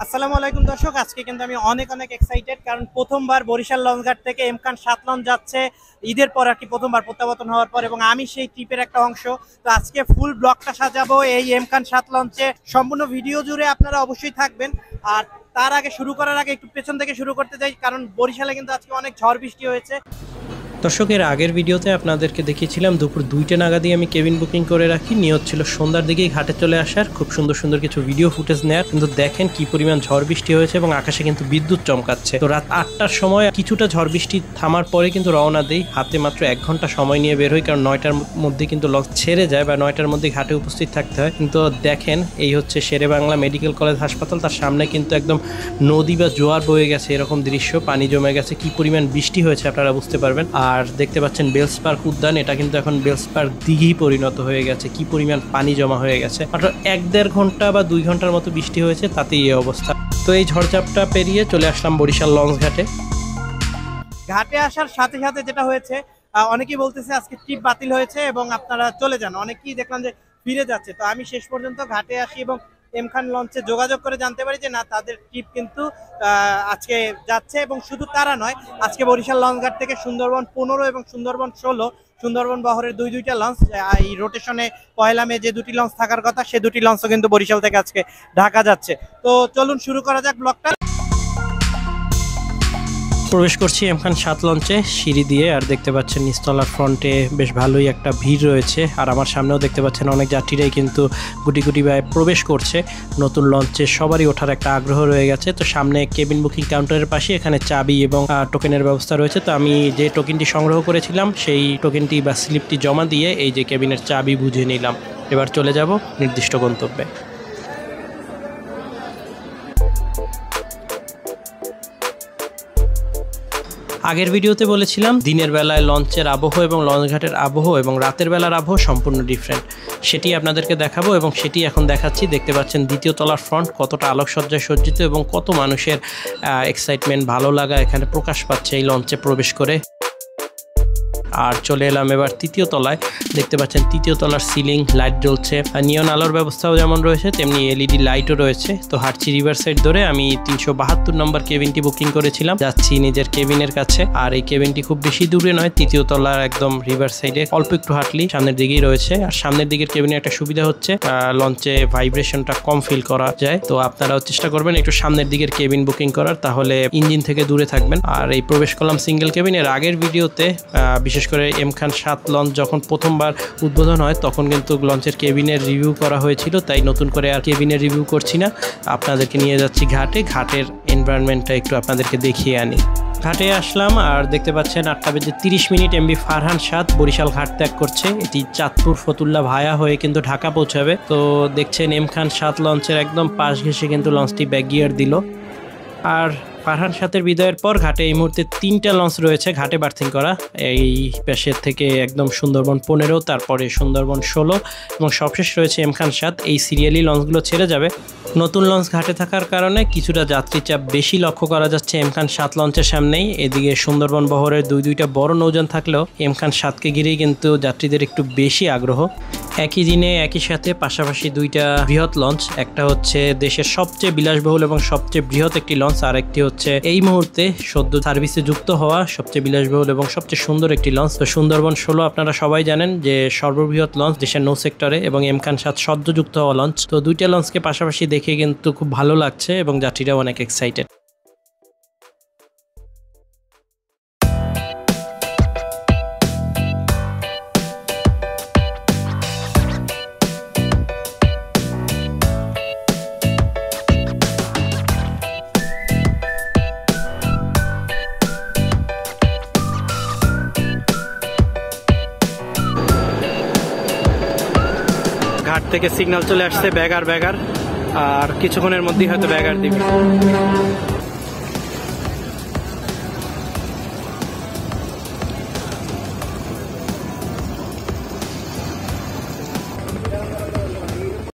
আসসালামু আলাইকুম দর্শক, আজকে কিন্তু আমি অনেক এক্সাইটেড, কারণ প্রথমবার বরিশাল লঞ্চঘাট থেকে এমখান 7 লঞ্চ যাচ্ছে ঈদের পর আর কি, প্রথমবার প্রত্যাবর্তন হওয়ার পর, এবং আমি সেই ট্রিপের একটা অংশ। তো আজকে ফুল ব্লগটা সাজাবো এই এমখান 7 লঞ্চে, সম্পূর্ণ ভিডিও জুড়ে আপনারা অবশ্যই থাকবেন। আর তার আগে, শুরু করার আগে একটু পেছন থেকে শুরু করতে চাই, কারণ বরিশালে কিন্তু আজকে অনেক ঝড় বৃষ্টি হয়েছে। দর্শকের আগের ভিডিওতে আপনাদেরকে দেখিয়েছিলাম দুপুর 2টা নাগাদই আমি কেবিন বুকিং করে রাখি, নিয়ত ছিল সন্ধ্যার দিকেই ঘাটে চলে আসার, খুব সুন্দর কিছু ভিডিও ফুটেজ নেয়ার। কিন্তু দেখেন কি পরিমাণ ঝড় বৃষ্টি হয়েছে এবং আকাশে কিন্তু বিদ্যুৎ চমকাচ্ছে। তো রাত 8টার সময় কিছুটা ঝড় বৃষ্টি থামার পরে কিন্তু রওনা দেই, হাতে মাত্র 1 ঘন্টা সময় নিয়ে বের হই, কারণ 9টার মধ্যে কিন্তু লঞ্চ ছেড়ে যায় বা 9টার মধ্যে ঘাটে উপস্থিত থাকতে হয়। কিন্তু দেখেন এই হচ্ছে শেরেবাংলা মেডিকেল কলেজ হাসপাতাল, তার সামনে কিন্তু একদম নদী বা জোয়ার বয়ে গেছে, এরকম দৃশ্য, পানি জমে গেছে, কি পরিমাণ বৃষ্টি হয়েছে আপনারা বুঝতে পারবেন। আর দেখতে পাচ্ছেন বেলস পার্ক উদ্যান, এটা কিন্তু এখন বেলস পার্ক দিঘি পরিণত হয়ে গেছে, কি পরিমাণ পানি জমা হয়ে গেছে। মাত্র 1-1.5 ঘন্টা বা 2 ঘন্টার মতো বৃষ্টি হয়েছে, তাতেই এই অবস্থা। তো এই ঝড়ঝাপটা পেরিয়ে চলে আসলাম বরিশাল লঞ্চ ঘাটে। ঘাটে আসার সাথে সাথে যেটা হয়েছে, অনেকেই বলতেছে আজকে ট্রিপ বাতিল হয়েছে এবং আপনারা চলে যান, অনেকেই দেখলাম যে ফিরে যাচ্ছে। তো আমি শেষ পর্যন্ত ঘাটে আসি এবং এমখান লঞ্চে যোগাযোগ করে জানতে পারি যে না, তাদের ট্রিপ কিন্তু আজকে যাচ্ছে। এবং শুধু তারা নয়, আজকে বরিশাল লঞ্চঘাট থেকে সুন্দরবন 15 এবং সুন্দরবন 16, সুন্দরবন বহরের দুইটা লঞ্চ, এই রোটেশনে পয়লা মে যে দুটি লঞ্চ থাকার কথা, সে দুটি লঞ্চও কিন্তু বরিশাল থেকে আজকে ঢাকা যাচ্ছে। তো চলুন শুরু করা যাক ব্লগটা। প্রবেশ করছি এমখান 7 লঞ্চে সিঁড়ি দিয়ে, আর দেখতে পাচ্ছেন নিচতলার ফ্রন্টে বেশ ভালোই একটা ভিড় রয়েছে। আর আমার সামনেও দেখতে পাচ্ছেন অনেক যাত্রীরাই কিন্তু গুটি ভাবে প্রবেশ করছে। নতুন লঞ্চে সবারই ওঠার একটা আগ্রহ রয়ে গেছে। তো সামনে কেবিন বুকিং কাউন্টারের পাশে এখানে চাবি এবং টোকেনের ব্যবস্থা রয়েছে। তো আমি যে টোকেনটি সংগ্রহ করেছিলাম সেই টোকেনটি বা স্লিপটি জমা দিয়ে এই যে কেবিনের চাবি বুঝে নিলাম। এবার চলে যাব নির্দিষ্ট গন্তব্যে। আগের ভিডিওতে বলেছিলাম দিনের বেলায় লঞ্চের আবহ এবং লঞ্চঘাটের আবহ এবং রাতের বেলার আবহ সম্পূর্ণ ডিফারেন্ট, সেটি আপনাদেরকে দেখাবো এবং সেটি এখন দেখাচ্ছি। দেখতে পাচ্ছেন দ্বিতীয় তলার ফ্রন্ট কতটা আলোকসজ্জায় সজ্জিত এবং কত মানুষের এক্সাইটমেন্ট, ভালো লাগা এখানে প্রকাশ পাচ্ছে এই লঞ্চে প্রবেশ করে। আর চলে এলাম এবার তৃতীয় তলায়। দেখতে পাচ্ছেন তৃতীয় তলার সিলিং লাইট জ্বলছে, আর নিয়ন আলোর ব্যবস্থাও যেমন রয়েছে তেমনি এলইডি লাইটও রয়েছে। তো হাঁটছি রিভার সাইড ধরে, আমি 372 নম্বর কেবিনটি বুকিং করেছিলাম, যাচ্ছি নিজের কেবিনের কাছে। আর এই কেবিনটি খুব বেশি দূরে নয়, তৃতীয় তলার একদম রিভার সাইডে, অল্প একটু হাঁটলি সামনের দিকেই রয়েছে। আর সামনের দিকের কেবিনে একটা সুবিধা হচ্ছে লঞ্চে ভাইব্রেশনটা কম ফিল করা যায়। তো আপনারাও চেষ্টা করবেন একটু সামনের দিকের কেবিন বুকিং করার, তাহলে ইঞ্জিন থেকে দূরে থাকবেন। আর এই প্রবেশ করলাম সিঙ্গেল কেবিনের। আগের ভিডিওতে বিশেষ করে এমখান 7 লঞ্চ যখন প্রথমবার উদ্বোধন হয় তখন কিন্তু লঞ্চের কেবিনের রিভিউ করা হয়েছিল, তাই নতুন করে আর কেবিনের রিভিউ করছি না, আপনাদেরকে নিয়ে যাচ্ছি ঘাটে। ঘাটের এনভায়রনমেন্টটা একটু আপনাদেরকে দেখিয়ে আনি। ঘাটে আসলাম আর দেখতে পাচ্ছেন 8:30 এমভি ফারহান 7 বরিশাল ঘাট ত্যাগ করছে। এটি চাঁদপুর ফতুল্লা ভায়া হয়ে কিন্তু ঢাকা পৌঁছাবে। তো দেখছেন এমখান 7 লঞ্চের একদম পাশ ঘেঁষে কিন্তু লঞ্চটি ব্যাক গিয়ার দিল। আর ফারহান 7-এর বিদায়ের পর ঘাটে এই মুহূর্তে 3টা লঞ্চ রয়েছে ঘাটে বার্থিং করা। এই পাশের থেকে একদম সুন্দরবন 15, তারপরে সুন্দরবন 16 এবং সবশেষ রয়েছে এমখান 7। এই সিরিয়ালি লঞ্চগুলো ছেড়ে যাবে। নতুন লঞ্চ ঘাটে থাকার কারণে কিছুটা যাত্রী চাপ বেশি লক্ষ্য করা যাচ্ছে এমখান 7 লঞ্চের সামনেই। এদিকে সুন্দরবন বহরের দুইটা বড় নৌযান থাকলেও এমখান 7কে ঘিরেই কিন্তু যাত্রীদের একটু বেশি আগ্রহ। একই দিনে একই সাথে পাশাপাশি 2টা বৃহৎ লঞ্চ, একটা হচ্ছে দেশের সবচেয়ে বিলাসবহুল এবং সবচেয়ে বৃহৎ একটি লঞ্চ, আর একটি হচ্ছে এই মুহূর্তে সদ্য সার্ভিসে যুক্ত হওয়া সবচেয়ে বিলাসবহুল এবং সবচেয়ে সুন্দর একটি লঞ্চ। তো সুন্দরবন 16 আপনারা সবাই জানেন যে সর্ববৃহৎ লঞ্চ দেশের নৌ সেক্টরে, এবং এমখান 7 সদ্য যুক্ত হওয়া লঞ্চ। তো 2টা লঞ্চকে পাশাপাশি দেখে কিন্তু খুব ভালো লাগছে এবং যাত্রীরাও অনেক এক্সাইটেড। ঘাট থেকে সিগন্যাল চলে আসছে ব্যাগার, আর কিছুক্ষণের মধ্যেই হয়তো ব্যাগার দিবে।